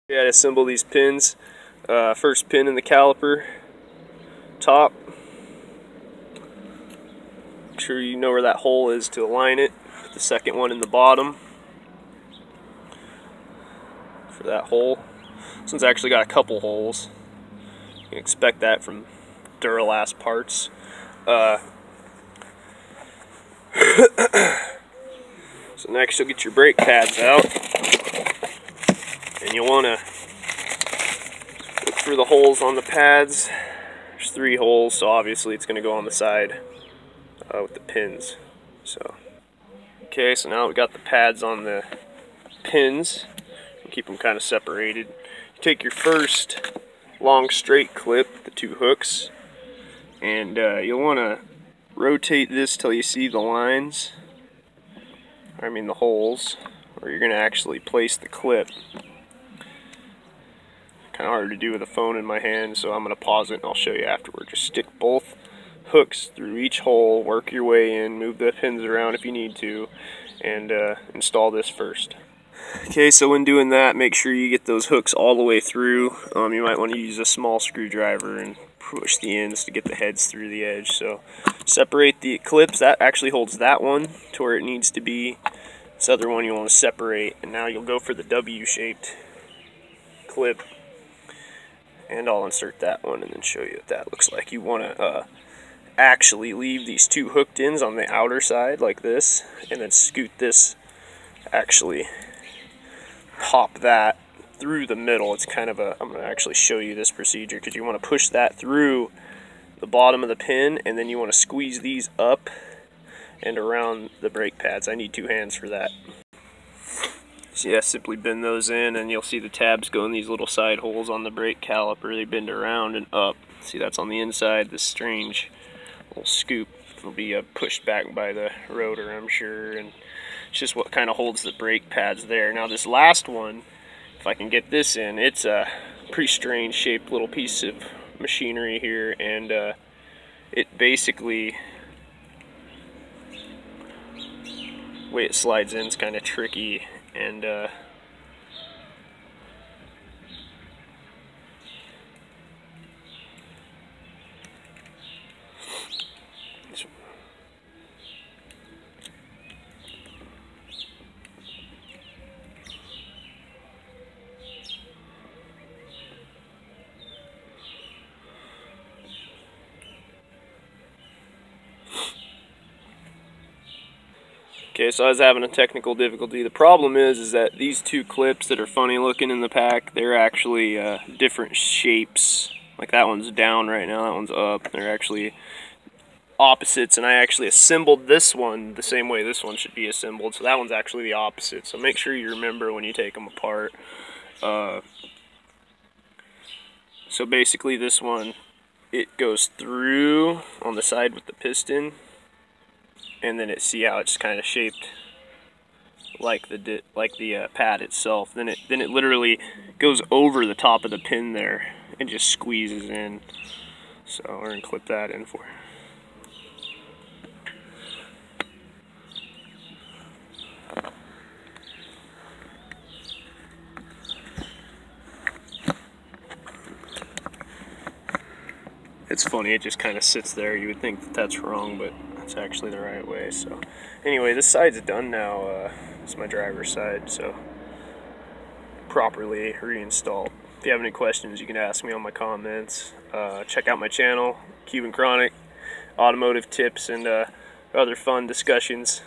We gotta assemble these pins. First pin in the caliper, top. Make sure you know where that hole is to align it. Put the second one in the bottom for that hole. This one's actually got a couple holes. You can expect that from Duralast parts. So next you'll get your brake pads out, and you'll want to look for the holes on the pads. There's 3 holes, so obviously it's going to go on the side with the pins. Okay, so now we've got the pads on the pins. Keep them kind of separated. You take your first long straight clip, the 2 hooks, and you'll want to rotate this till you see the lines, the holes, where you're going to actually place the clip. Kind of hard to do with a phone in my hand, so I'm going to pause it and I'll show you afterward. Just stick both hooks through each hole, work your way in, move the pins around if you need to, and install this first. Okay, so when doing that, make sure you get those hooks all the way through. You might want to use a small screwdriver and push the ends to get the heads through the edge. So separate the clips. That actually holds that one to where it needs to be. This other one you want to separate, and now you'll go for the W-shaped clip, and I'll insert that one and then show you what that looks like. You want to actually leave these 2 hooked ends on the outer side like this, and then scoot this, actually pop that through the middle. It's kind of I'm going to actually show you this procedure, because you want to push that through the bottom of the pin, and then you want to squeeze these up and around the brake pads. I need 2 hands for that. So yeah, simply bend those in, and you'll see the tabs go in these little side holes on the brake caliper. They bend around and up. See, that's on the inside, this strange little scoop. It'll be pushed back by the rotor, I'm sure, and it's just what kind of holds the brake pads there. Now this last one, if I can get this in, it's a pretty strange shaped little piece of machinery here, and it basically, the way it slides in is kind of tricky, and okay, so I was having a technical difficulty. The problem is that these 2 clips that are funny looking in the pack, they're actually different shapes. Like that one's down right now, that one's up. They're actually opposites, and I actually assembled this one the same way this one should be assembled, so that one's actually the opposite. So make sure you remember when you take them apart. So basically this one, it goes through on the side with the piston, and then see how it's kind of shaped like the pad itself. Then it literally goes over the top of the pin there and just squeezes in. So we're gonna clip that in for you. It's funny, it just kind of sits there. You would think that that's wrong, but it's actually the right way. So anyway, this side's done now. It's my driver's side, so properly reinstalled. If you have any questions, you can ask me on my comments. Check out my channel, Cuban Chronic, automotive tips and other fun discussions.